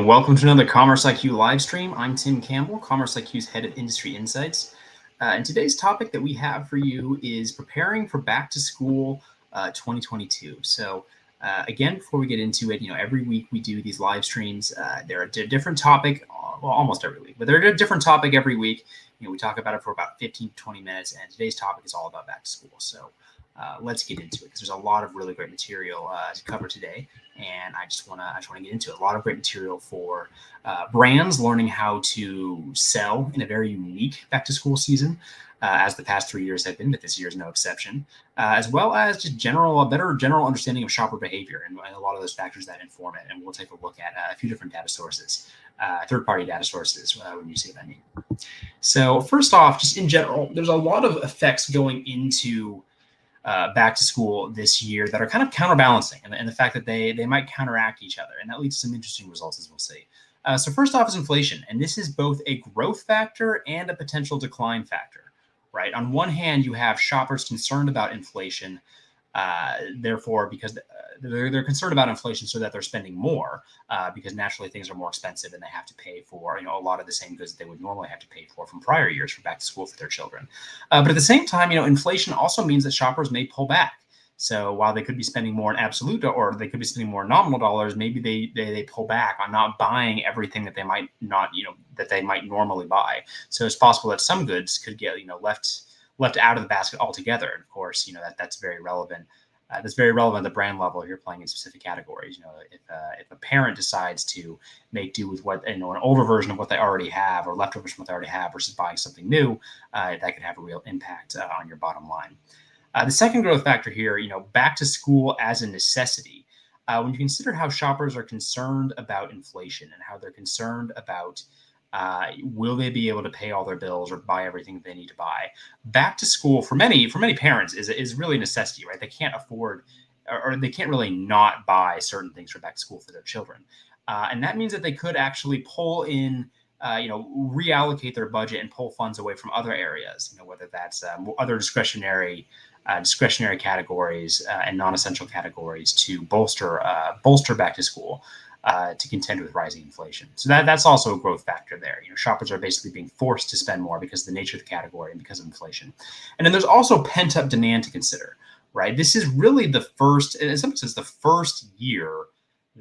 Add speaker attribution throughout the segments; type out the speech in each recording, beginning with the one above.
Speaker 1: and welcome to another Commerce IQ live stream. I'm Tim Campbell, Commerce IQ's head of industry insights. And today's topic that we have for you is preparing for back to school 2022. So again, before we get into it, every week we do these live streams. They're a different topic, well, almost every week, but they're a different topic every week. We talk about it for about 15 to 20 minutes, and today's topic is all about back to school. So let's get into it because there's a lot of really great material to cover today, and I just want to get into it. A lot of great material for brands learning how to sell in a very unique back to school season, as the past 3 years have been, but this year is no exception. As well as just a better general understanding of shopper behavior and a lot of those factors that inform it. And we'll take a look at a few different data sources, third-party data sources, when you see what I mean. So first off, just in general, there's a lot of effects going into back to school this year that are kind of counterbalancing, and the fact that they might counteract each other, and that leads to some interesting results, as we'll see. So first off is inflation, and this is both a growth factor and a potential decline factor, right? On one hand, you have shoppers concerned about inflation, therefore, because they're concerned about inflation so that they're spending more, because naturally things are more expensive and they have to pay for a lot of the same goods that they would normally have to pay for from prior years for back to school for their children. But at the same time, inflation also means that shoppers may pull back. So while they could be spending more in absolute, or they could be spending more in nominal dollars, maybe they pull back on not buying everything that they might not, that they might normally buy. So it's possible that some goods could get, left out of the basket altogether. And of course, that's very relevant. That's very relevant at the brand level if you're playing in specific categories. If a parent decides to make do with what, an older version of what they already have, or leftovers from what they already have, versus buying something new, that could have a real impact on your bottom line. The second growth factor here, back to school as a necessity. When you consider how shoppers are concerned about inflation and how they're concerned about will they be able to pay all their bills or buy everything they need to buy, back to school for many parents is really a necessity, right? They can't afford, or they can't really not buy certain things for back to school for their children, and that means that they could actually pull in, reallocate their budget and pull funds away from other areas, whether that's other discretionary categories and non-essential categories to bolster back to school, to contend with rising inflation. So that's also a growth factor there. Shoppers are basically being forced to spend more because of the nature of the category and because of inflation. And then there's also pent-up demand to consider, right? This is really the first, in some sense, the first year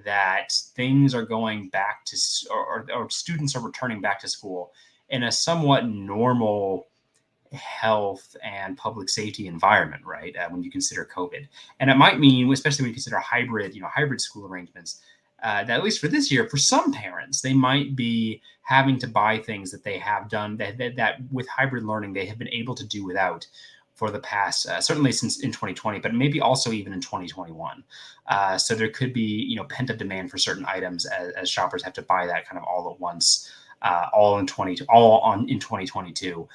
Speaker 1: that things are going back to, or students are returning back to school in a somewhat normal health and public safety environment, right? When you consider COVID. And it might mean, especially when you consider hybrid school arrangements, that at least for this year, for some parents, they might be having to buy things that they have done that with hybrid learning they have been able to do without for the past, certainly since in 2020, but maybe also even in 2021. So there could be pent up demand for certain items as shoppers have to buy that kind of all at once, all in 2022,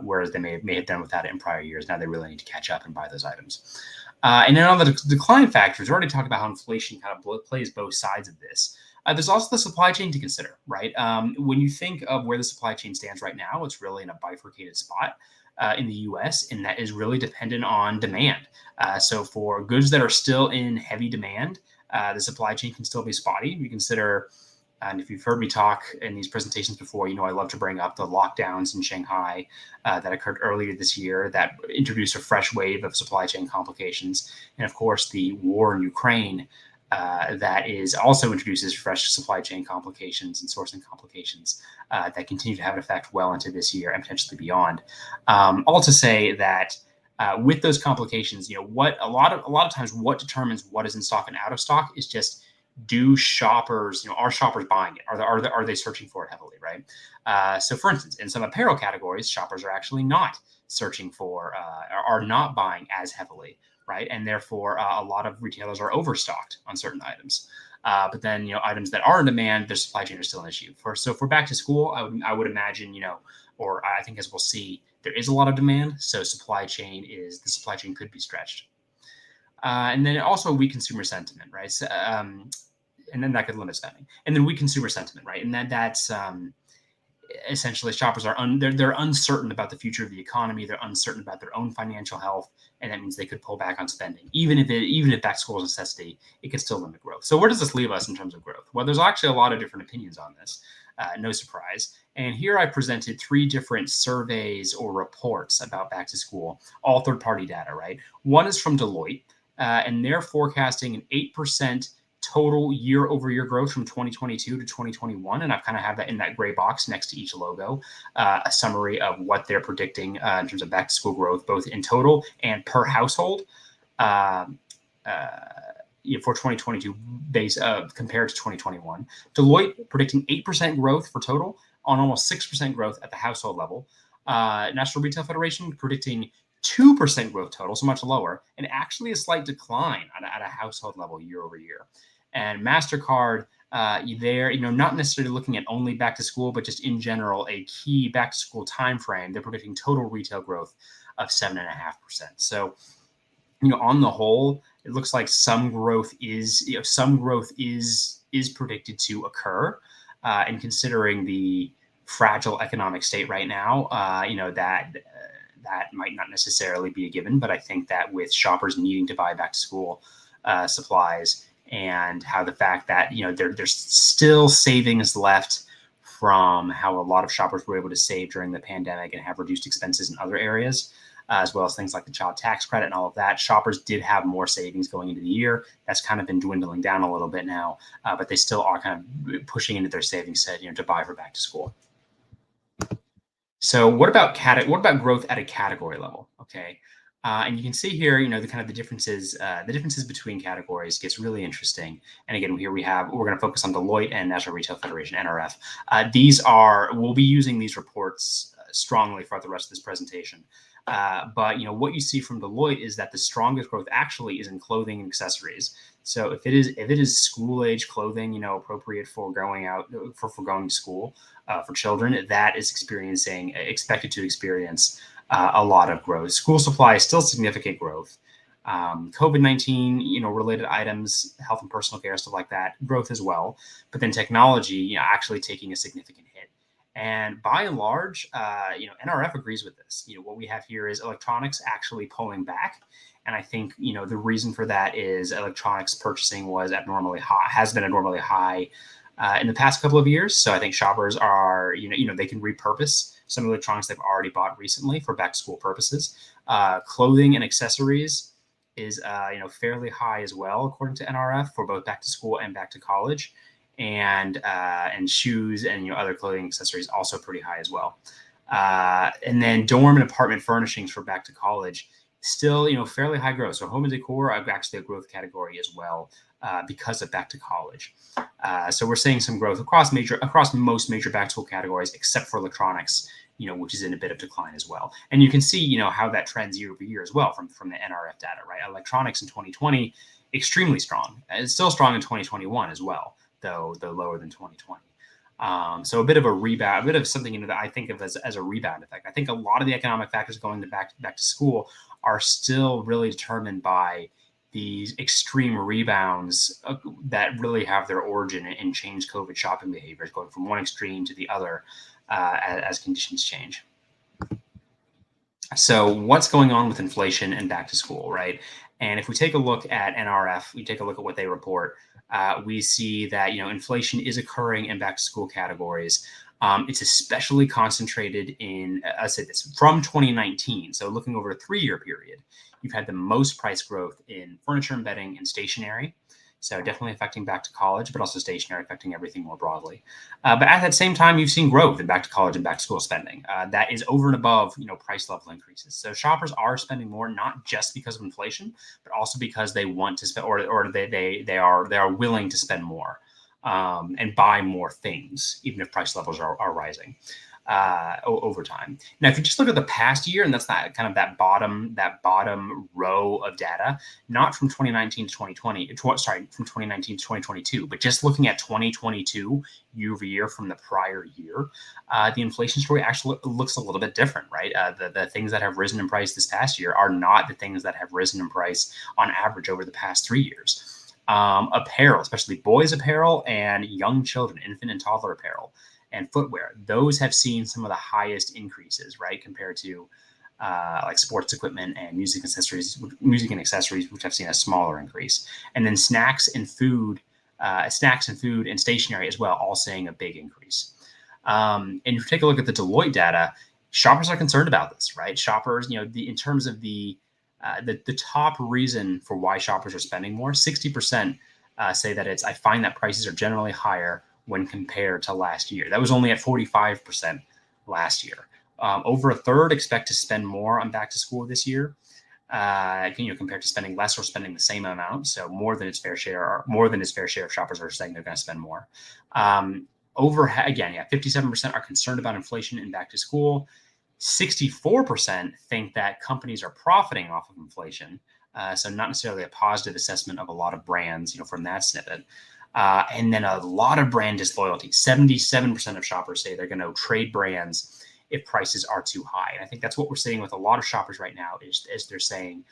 Speaker 1: whereas they may have done without it in prior years. Now they really need to catch up and buy those items. And then on the decline factors, we already talked about how inflation kind of plays both sides of this. There's also the supply chain to consider, right? When you think of where the supply chain stands right now, it's really in a bifurcated spot in the U.S., and that is really dependent on demand. So for goods that are still in heavy demand, the supply chain can still be spotty. You consider, and if you've heard me talk in these presentations before, I love to bring up the lockdowns in Shanghai that occurred earlier this year that introduced a fresh wave of supply chain complications. And of course, the war in Ukraine that also introduces fresh supply chain complications and sourcing complications that continue to have an effect well into this year and potentially beyond. All to say that with those complications, what a lot of times what determines what is in stock and out of stock is just, are shoppers buying it? Are they searching for it heavily, right? So for instance, in some apparel categories, shoppers are actually not searching for, are not buying as heavily, right? And therefore, a lot of retailers are overstocked on certain items. But then, items that are in demand, their supply chain is still an issue. So for back to school, I would imagine, or I think as we'll see, there is a lot of demand. So the supply chain could be stretched. And then also weak consumer sentiment, right? And then that could limit spending. And then weak consumer sentiment, right? And that's essentially shoppers are they're uncertain about the future of the economy. They're uncertain about their own financial health, and that means they could pull back on spending. Even if back to school is a necessity, it could still limit growth. So where does this leave us in terms of growth? Well, there's actually a lot of different opinions on this. No surprise. And here I presented 3 different surveys or reports about back to school, all third-party data, right? One is from Deloitte, and they're forecasting an 8% total year-over-year growth from 2022 to 2021. And I kind of have that in that gray box next to each logo, a summary of what they're predicting in terms of back to school growth, both in total and per household. For 2022 base compared to 2021. Deloitte predicting 8% growth for total on almost 6% growth at the household level. National Retail Federation predicting 2% growth total, so much lower, and actually a slight decline at a household level year over year. And MasterCard, they're not necessarily looking at only back to school, but just in general, a key back to school time frame. They're predicting total retail growth of 7.5%. So, on the whole, it looks like some growth is predicted to occur. And considering the fragile economic state right now, that might not necessarily be a given. But I think that with shoppers needing to buy back to school supplies, and how the fact that there's still savings left from how a lot of shoppers were able to save during the pandemic and have reduced expenses in other areas, as well as things like the child tax credit and all of that. Shoppers did have more savings going into the year. That's kind of been dwindling down a little bit now, but they still are kind of pushing into their savings set, to buy for back to school. So what about growth at a category level? Okay. And you can see here, the differences between categories gets really interesting. And again, here we're going to focus on Deloitte and National Retail Federation, NRF. We'll be using these reports strongly throughout the rest of this presentation. But what you see from Deloitte is that the strongest growth actually is in clothing and accessories. So if it is school age clothing, appropriate for going to school for children, that is expected to experience a lot of growth. School supply is still significant growth. COVID-19, related items, health and personal care, stuff like that, growth as well. But then technology, actually taking a significant hit. And by and large, NRF agrees with this. What we have here is electronics actually pulling back. And I think, the reason for that is electronics purchasing has been abnormally high in the past couple of years. So I think shoppers are, they can repurpose some of the electronics they've already bought recently for back to school purposes. Clothing and accessories is, fairly high as well, according to NRF, for both back to school and back to college. And shoes and other clothing accessories also pretty high as well. And then dorm and apartment furnishings for back to college, still fairly high growth. So home and decor are actually a growth category as well because of back to college. So we're seeing some growth across most major back to school categories, except for electronics, which is in a bit of decline as well. And you can see how that trends year over year as well from the NRF data, right? Electronics in 2020 extremely strong. It's still strong in 2021 as well, though lower than 2020. So a bit of a rebound, a bit of something that I think of as a rebound effect. I think a lot of the economic factors going back to school are still really determined by these extreme rebounds that really have their origin in changed COVID shopping behaviors, going from one extreme to the other as conditions change. So what's going on with inflation and back to school, right? And if we take a look at NRF, we take a look at what they report, we see that inflation is occurring in back to school categories. It's especially concentrated in, I say this, from 2019. So looking over a 3-year period, you've had the most price growth in furniture and bedding and stationery. So definitely affecting back to college, but also stationery affecting everything more broadly. But at that same time, you've seen growth in back to college and back to school spending. That is over and above, price level increases. So shoppers are spending more, not just because of inflation, but also because they want to spend, or they are willing to spend more and buy more things, even if price levels are rising over time. Now, if you just look at the past year, and that's that kind of that bottom row of data, not from 2019 to 2020, from 2019 to 2022, but just looking at 2022 year over year from the prior year, the inflation story actually looks a little bit different, right? The things that have risen in price this past year are not the things that have risen in price on average over the past 3 years. Apparel, especially boys apparel and young children, infant and toddler apparel, and footwear. Those have seen some of the highest increases, right, compared to like sports equipment and music and accessories, which have seen a smaller increase. And then snacks and food and stationery as well, all seeing a big increase. And if you take a look at the Deloitte data, shoppers are concerned about this, right? Shoppers, in terms of the top reason for why shoppers are spending more, 60% say that I find that prices are generally higher when compared to last year. That was only at 45% last year. Over a third expect to spend more on back to school this year, compared to spending less or spending the same amount. So more than its fair share, or more than its fair share of shoppers are saying they're going to spend more. 57% are concerned about inflation in back to school. 64% think that companies are profiting off of inflation. So not necessarily a positive assessment of a lot of brands, from that snippet. And then a lot of brand disloyalty. 77% of shoppers say they're going to trade brands if prices are too high. And I think that's what we're seeing with a lot of shoppers right now is they're saying,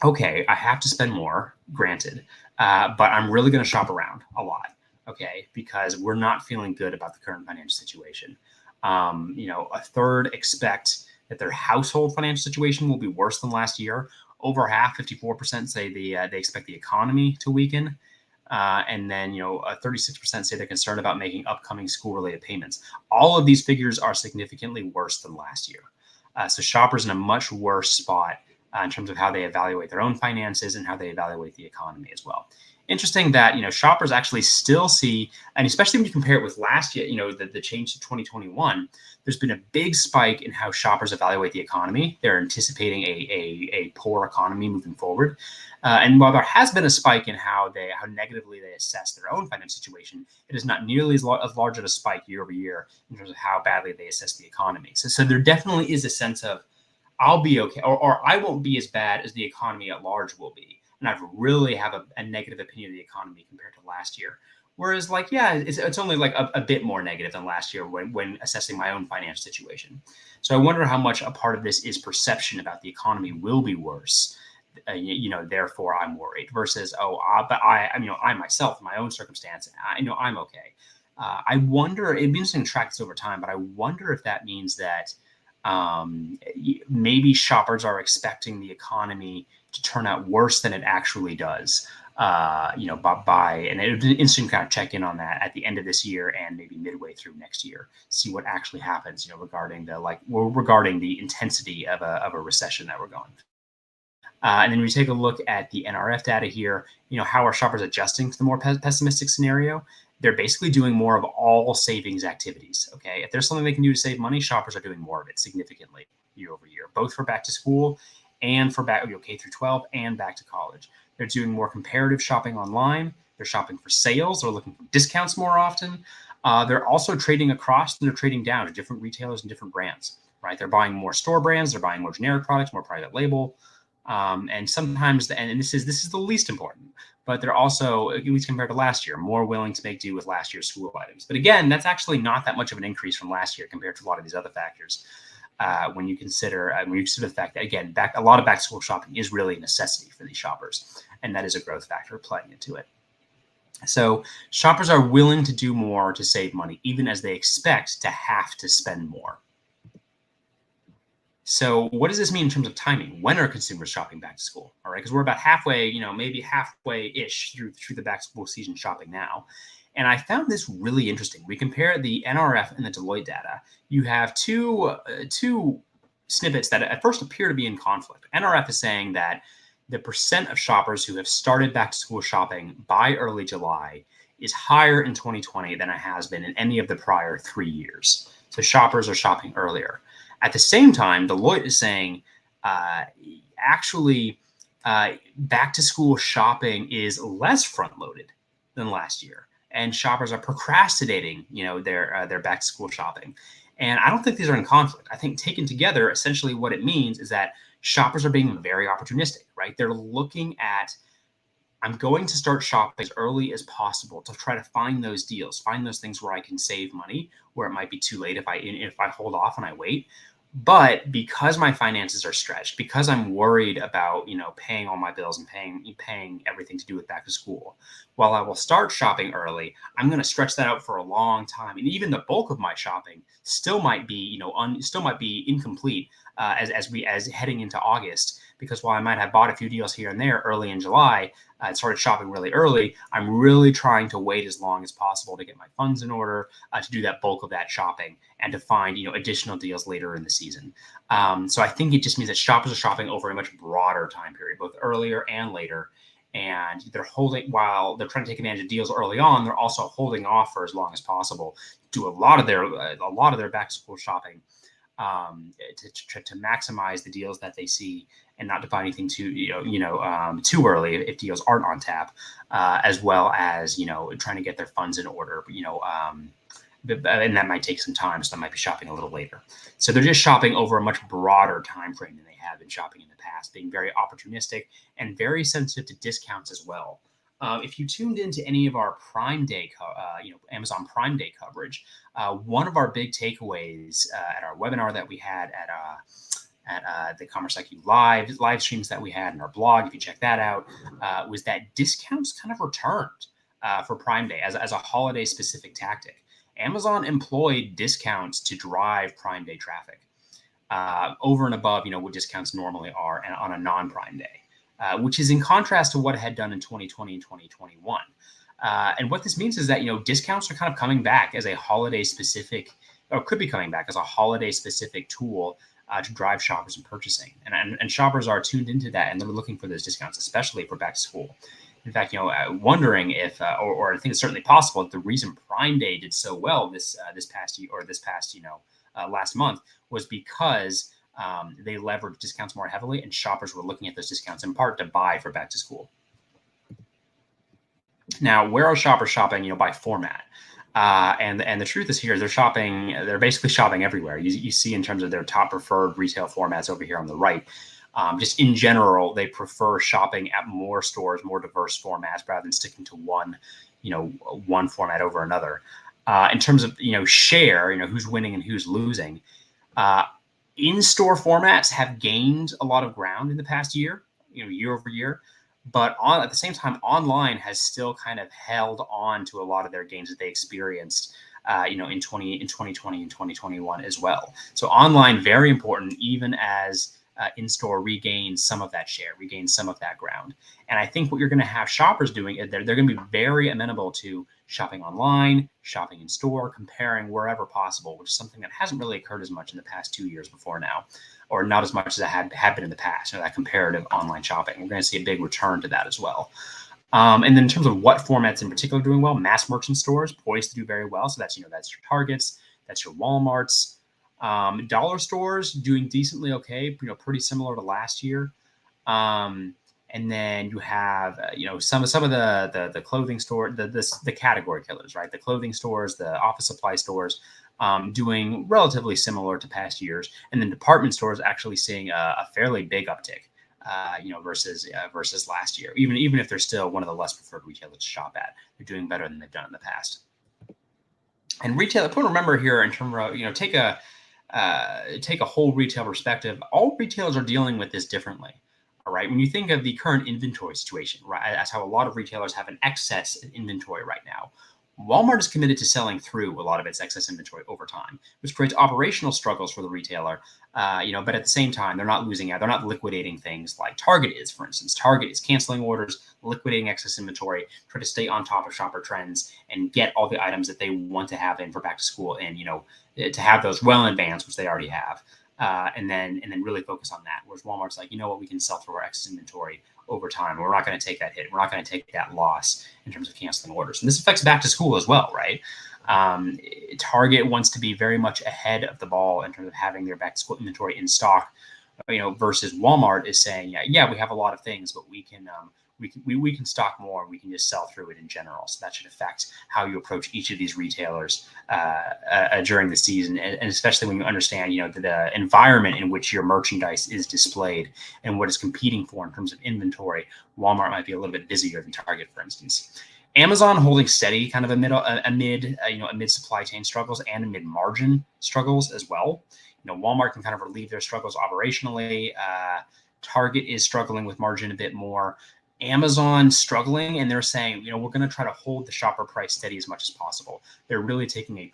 Speaker 1: okay, I have to spend more, granted, but I'm really going to shop around a lot, okay, because we're not feeling good about the current financial situation. A third expect that their household financial situation will be worse than last year. Over half, 54%, say they expect the economy to weaken. And then, 36% say they're concerned about making upcoming school-related payments. All of these figures are significantly worse than last year. So shoppers in a much worse spot in terms of how they evaluate their own finances and how they evaluate the economy as well. Interesting that, shoppers actually still see, and especially when you compare it with last year, the change to 2021, there's been a big spike in how shoppers evaluate the economy. They're anticipating a poor economy moving forward. And while there has been a spike in how negatively they assess their own financial situation, it is not nearly as large of a spike year over year in terms of how badly they assess the economy. So there definitely is a sense of, I'll be okay, or I won't be as bad as the economy at large will be. And I really have a negative opinion of the economy compared to last year. Whereas, it's only like a bit more negative than last year when assessing my own financial situation. So I wonder how much a part of this is perception about the economy will be worse. Therefore I'm worried. Versus, but I myself, in my own circumstance, I'm okay. I wonder. It'd be interesting to track this over time, but I wonder if that means that maybe shoppers are expecting the economy to turn out worse than it actually does. And it would be interesting to kind of check in on that at the end of this year and maybe midway through next year, see what actually happens, regarding the intensity of a recession that we're going through. And then we take a look at the NRF data here. How are shoppers adjusting to the more pessimistic scenario? They're basically doing more of all savings activities. Okay, if there's something they can do to save money, shoppers are doing more of it significantly year over year, both for back to school and for K through 12 and back to college. They're doing more comparative shopping online. They're shopping for sales. They're looking for discounts more often. They're also trading across and they're trading down to different retailers and different brands. Right? They're buying more store brands. They're buying more generic products, more private label. And sometimes, and this is the least important, but they're also, at least compared to last year, more willing to make do with last year's school items. But again, that's actually not that much of an increase from last year compared to a lot of these other factors. When you consider the fact that, again, a lot of back to school shopping is really a necessity for these shoppers, and that is a growth factor playing into it. So shoppers are willing to do more to save money, even as they expect to have to spend more. So what does this mean in terms of timing? When are consumers shopping back to school? All right, because we're about halfway, maybe halfway-ish through the back to school season shopping now. And I found this really interesting. We compare the NRF and the Deloitte data. You have two snippets that at first appear to be in conflict. NRF is saying that the percent of shoppers who have started back to school shopping by early July is higher in 2020 than it has been in any of the prior 3 years. So shoppers are shopping earlier. At the same time, Deloitte is saying actually back to school shopping is less front loaded than last year, and shoppers are procrastinating, their back to school shopping. And I don't think these are in conflict. I think taken together, essentially what it means is that shoppers are being very opportunistic, right? They're looking at, I'm going to start shopping as early as possible to try to find those deals, find those things where I can save money, where it might be too late if I hold off and I wait. But because my finances are stretched, because I'm worried about, paying all my bills and paying everything to do with back to school, while I will start shopping early, I'm going to stretch that out for a long time. And even the bulk of my shopping still might be, still might be incomplete as heading into August, because while I might have bought a few deals here and there early in July, I started shopping really early. I'm really trying to wait as long as possible to get my funds in order, to do that bulk of that shopping and to find, additional deals later in the season. So I think it just means that shoppers are shopping over a much broader time period, both earlier and later. And they're holding, while they're trying to take advantage of deals early on, they're also holding off for as long as possible, do a lot of their back to school shopping, to maximize the deals that they see and not to buy anything too early if deals aren't on tap, as well as trying to get their funds in order. And that might take some time, so they might be shopping a little later. So they're just shopping over a much broader time frame than they have been shopping in the past, being very opportunistic and very sensitive to discounts as well. If you tuned into any of our Prime Day, Amazon Prime Day coverage, one of our big takeaways at our webinar that we had at the Commerce IQ live streams that we had in our blog, if you check that out, was that discounts kind of returned for Prime Day as a holiday specific tactic. Amazon employed discounts to drive Prime Day traffic over and above, what discounts normally are on a non-Prime Day. Which is in contrast to what it had done in 2020 and 2021. And what this means is that, discounts are kind of coming back as a holiday specific, or could be coming back as a holiday specific tool to drive shoppers and purchasing. And shoppers are tuned into that, and they're looking for those discounts, especially for back to school. In fact, wondering if, or I think it's certainly possible that the reason Prime Day did so well this past year, or this past, last month, was because they leveraged discounts more heavily, and shoppers were looking at those discounts in part to buy for back to school. Now, where are shoppers shopping? By format. And the truth is here is they're basically shopping everywhere. You see in terms of their top preferred retail formats over here on the right. Just in general, they prefer shopping at more stores, more diverse formats, rather than sticking to one format over another. In terms of share, who's winning and who's losing. In-store formats have gained a lot of ground in the past year, year over year, but at the same time, online has still kind of held on to a lot of their gains that they experienced, in 2020 and 2021 as well. So online, very important, even as in-store regains some of that share, regains some of that ground. And I think what you're going to have shoppers doing is they're going to be very amenable to shopping online, shopping in store, comparing wherever possible, which is something that hasn't really occurred as much in the past 2 years before now, or not as much as it had been in the past, that comparative online shopping. We're going to see a big return to that as well. And then in terms of what formats in particular are doing well, mass merchant stores poised to do very well. So that's, that's your Targets, that's your Walmarts. Dollar stores doing decently okay, pretty similar to last year. And then you have, some of the clothing store, the category killers, right? The clothing stores, the office supply stores, doing relatively similar to past years. And then department stores actually seeing a fairly big uptick, versus last year. Even if they're still one of the less preferred retailers to shop at, they're doing better than they've done in the past. And retail, important to remember here in terms of, take a whole retail perspective. All retailers are dealing with this differently. All right. When you think of the current inventory situation, right, that's how a lot of retailers have an excess inventory right now. Walmart is committed to selling through a lot of its excess inventory over time, which creates operational struggles for the retailer. But at the same time, they're not losing out. They're not liquidating things like Target is, for instance. Target is canceling orders, liquidating excess inventory, try to stay on top of shopper trends and get all the items that they want to have in for back to school, and to have those well in advance, which they already have. And then really focus on that. Whereas Walmart's like, we can sell through our excess inventory over time. We're not going to take that hit. We're not going to take that loss in terms of canceling orders. And this affects back to school as well, right? Target wants to be very much ahead of the ball in terms of having their back to school inventory in stock, versus Walmart is saying, yeah, we have a lot of things, but we can stock more. We can just sell through it in general. So that should affect how you approach each of these retailers during the season, and especially when you understand, the environment in which your merchandise is displayed and what it's competing for in terms of inventory. Walmart might be a little bit busier than Target, for instance. Amazon holding steady kind of amid supply chain struggles and amid margin struggles as well. Walmart can kind of relieve their struggles operationally. Target is struggling with margin a bit more. Amazon struggling, and they're saying, we're going to try to hold the shopper price steady as much as possible. They're really taking a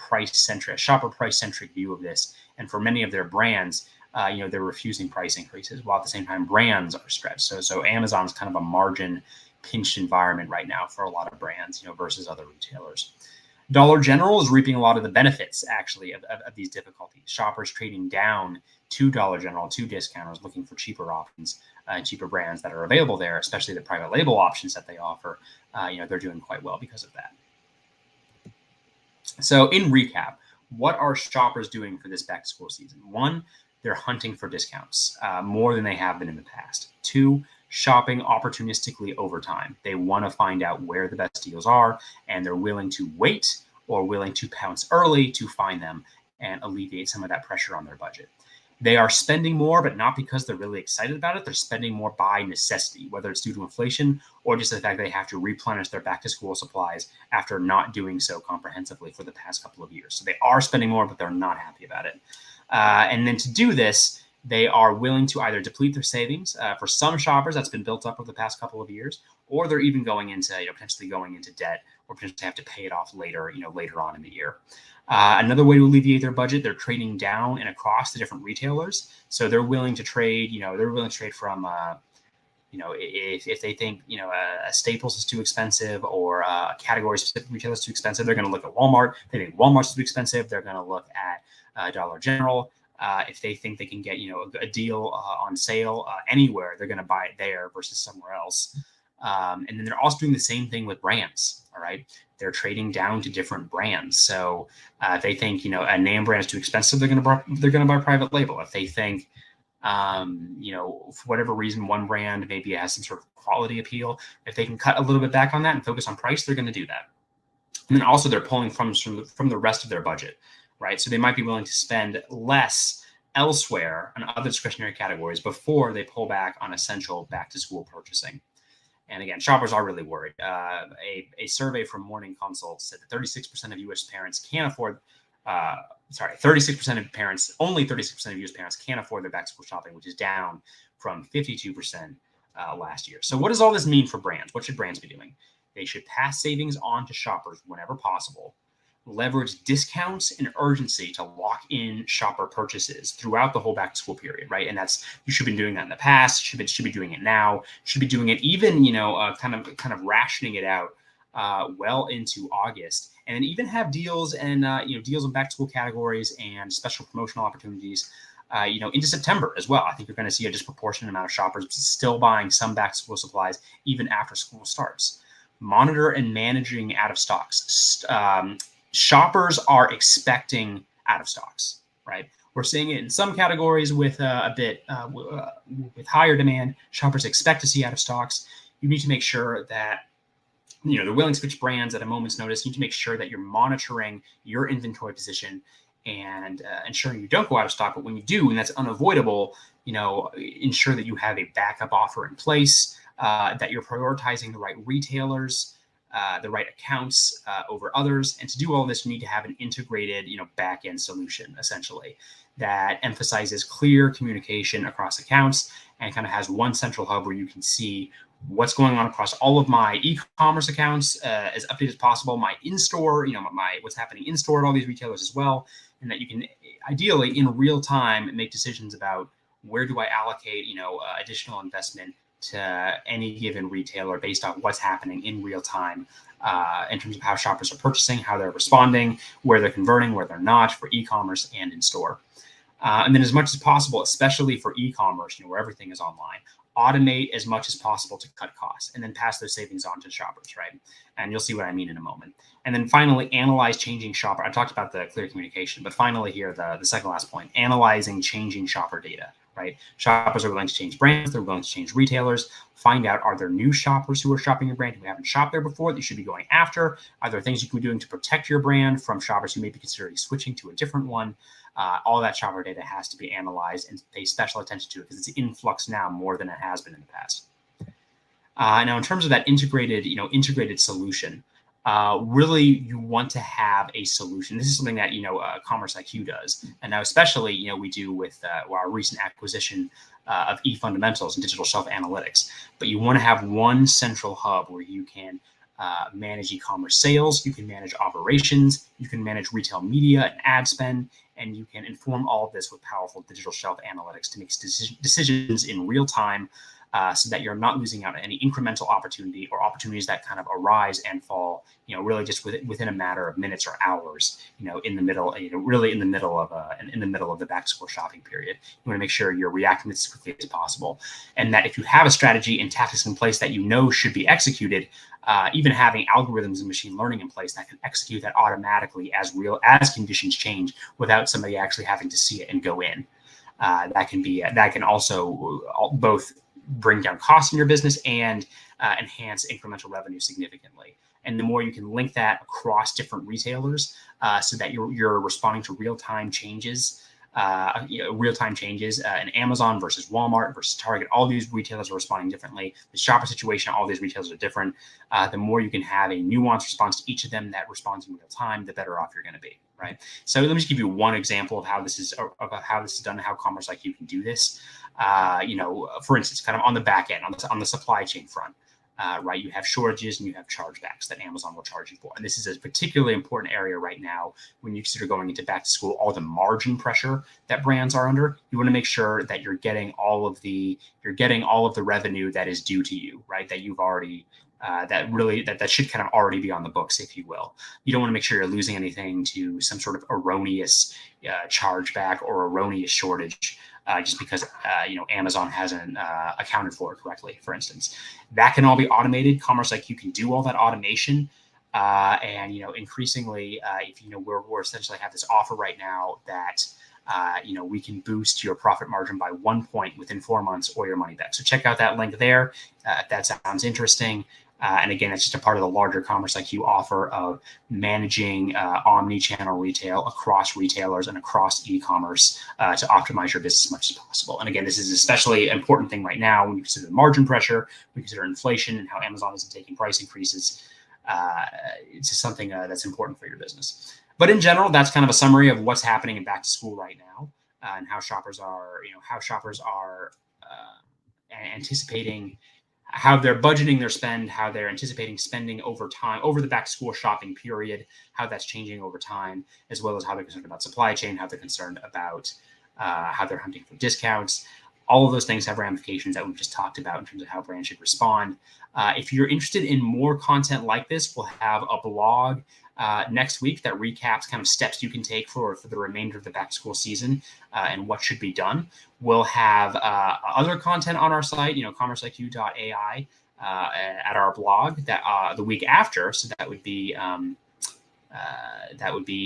Speaker 1: shopper price centric view of this. And for many of their brands, they're refusing price increases, while at the same time brands are stretched. So Amazon's kind of a margin pinched environment right now for a lot of brands, versus other retailers. Dollar General is reaping a lot of the benefits, actually, of these difficulties. Shoppers trading down to Dollar General, to discounters, looking for cheaper options and cheaper brands that are available there, especially the private label options that they offer. They're doing quite well because of that. So in recap, what are shoppers doing for this back-to-school season? 1, they're hunting for discounts more than they have been in the past. 2, shopping opportunistically over time. They want to find out where the best deals are, and they're willing to wait or willing to pounce early to find them and alleviate some of that pressure on their budget. They are spending more, but not because they're really excited about it. They're spending more by necessity, whether it's due to inflation or just the fact they have to replenish their back-to-school supplies after not doing so comprehensively for the past couple of years. So they are spending more, but they're not happy about it. And then to do this, they are willing to either deplete their savings. For some shoppers, that's been built up over the past couple of years, or they're even going into, potentially going into debt, or potentially have to pay it off later, later on in the year. Another way to alleviate their budget, they're trading down and across the different retailers. So they're willing to trade, from, if they think, a Staples is too expensive or a category-specific retailer is too expensive, they're going to look at Walmart. If they think Walmart's too expensive, they're going to look at Dollar General. If they think they can get, a deal on sale anywhere, they're going to buy it there versus somewhere else. And then they're also doing the same thing with brands. All right. They're trading down to different brands. So if they think, a name brand is too expensive, they're going to buy private label. If they think, for whatever reason, one brand maybe has some sort of quality appeal, if they can cut a little bit back on that and focus on price, they're going to do that. And then also they're pulling from the rest of their budget. Right. So they might be willing to spend less elsewhere on other discretionary categories before they pull back on essential back-to-school purchasing. And again, shoppers are really worried. A survey from Morning Consult said that 36% of U.S. parents can't afford, 36% of parents, only 36% of U.S. parents can't afford their back-to-school shopping, which is down from 52% last year. So what does all this mean for brands? What should brands be doing? They should pass savings on to shoppers whenever possible. Leverage discounts and urgency to lock in shopper purchases throughout the whole back-to-school period, right? And you should be doing that in the past. Should be doing it now. Should be doing it even, kind of rationing it out well into August, and then even have deals and deals in back-to-school categories and special promotional opportunities, into September as well. I think you're going to see a disproportionate amount of shoppers still buying some back-to-school supplies even after school starts. Monitor and managing out of stocks. Shoppers are expecting out of stocks, right? We're seeing it in some categories with with higher demand. Shoppers expect to see out of stocks. You need to make sure that they're willing to switch brands at a moment's notice. You need to make sure that you're monitoring your inventory position and ensuring you don't go out of stock. But when you do, and that's unavoidable, ensure that you have a backup offer in place, that you're prioritizing the right retailers, the right accounts over others. And to do all this, you need to have an integrated, back-end solution, essentially, that emphasizes clear communication across accounts and kind of has one central hub where you can see what's going on across all of my e-commerce accounts as updated as possible, my in-store, what's happening in-store at all these retailers as well, and that you can ideally in real time make decisions about where do I allocate, additional investment to any given retailer based on what's happening in real time in terms of how shoppers are purchasing, how they're responding, where they're converting, where they're not for e-commerce and in store. And then as much as possible, especially for e-commerce, where everything is online, automate as much as possible to cut costs and then pass those savings on to shoppers, right? And you'll see what I mean in a moment. And then finally, analyze changing shopper. I talked about the clear communication, but finally here, the second last point, analyzing changing shopper data, right? Shoppers are willing to change brands. They're willing to change retailers. Find out, are there new shoppers who are shopping your brand who haven't shopped there before that you should be going after? Are there things you can be doing to protect your brand from shoppers who may be considering switching to a different one? All that shopper data has to be analyzed and pay special attention to it because it's in flux now more than it has been in the past. Now, in terms of that integrated solution, really you want to have a solution. This is something that Commerce IQ does, and now especially we do with our recent acquisition of eFundamentals and digital shelf analytics. But you want to have one central hub where you can manage e-commerce sales, you can manage operations, you can manage retail media and ad spend, and you can inform all of this with powerful digital shelf analytics to make decisions in real time, so that you're not losing out on any incremental opportunity or opportunities that kind of arise and fall, really just within a matter of minutes or hours, in the middle, really in the middle of the back to school shopping period. You want to make sure you're reacting as quickly as possible, and that if you have a strategy and tactics in place that should be executed, even having algorithms and machine learning in place that can execute that automatically as conditions change without somebody actually having to see it and go in. That can also both bring down costs in your business and enhance incremental revenue significantly. And the more you can link that across different retailers, so that you're responding to real-time changes, in Amazon versus Walmart versus Target. All these retailers are responding differently. The shopper situation, all these retailers are different. The more you can have a nuanced response to each of them that responds in real time, the better off you're going to be, right? So let me just give you one example of how this is done, and how Commerce IQ can do this. For instance, kind of on the back end, on the supply chain front. Right, you have shortages and you have chargebacks that Amazon will charge you for. And this is a particularly important area right now when you consider going into back to school, all the margin pressure that brands are under. You want to make sure that you're getting all of the revenue that is due to you, right? That you've already that should kind of already be on the books, if you will. You don't want to make sure you're losing anything to some sort of erroneous chargeback or erroneous shortage, just because Amazon hasn't accounted for it correctly, for instance. That can all be automated. Commerce IQ can do all that automation, and increasingly, if we're essentially have this offer right now that we can boost your profit margin by 1 point within 4 months or your money back. So check out that link there if that sounds interesting. And again, it's just a part of the larger Commerce IQ offer of managing omni-channel retail across retailers and across e-commerce to optimize your business as much as possible. And again, this is especially an important thing right now when you consider margin pressure, we consider inflation and how Amazon isn't taking price increases. It's just something that's important for your business. But in general, that's kind of a summary of what's happening in back to school right now, and how shoppers are anticipating, how they're budgeting their spend, how they're anticipating spending over time, over the back to school shopping period, how that's changing over time, as well as how they're concerned about supply chain, how they're concerned about how they're hunting for discounts. All of those things have ramifications that we've just talked about in terms of how brands should respond. If you're interested in more content like this, we'll have a blog next week that recaps kind of steps you can take for the remainder of the back to school season, and what should be done. We'll have other content on our site, commerceiq.ai, at our blog that the week after. So that would be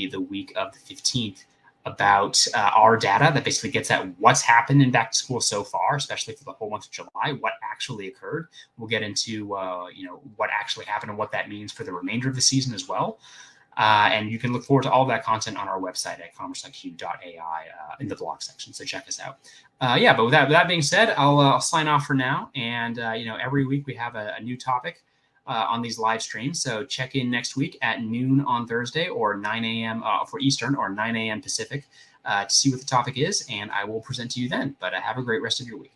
Speaker 1: the week of the 15th, about our data that basically gets at what's happened in back to school so far, especially for the whole month of July, what actually occurred. We'll get into what actually happened and what that means for the remainder of the season as well. And you can look forward to all of that content on our website at commerceiq.ai in the blog section. So check us out. But with that being said, I'll sign off for now. And every week we have a new topic on these live streams. So check in next week at noon on Thursday, or 9 a.m. For Eastern, or 9 a.m. Pacific, to see what the topic is, and I will present to you then. But have a great rest of your week.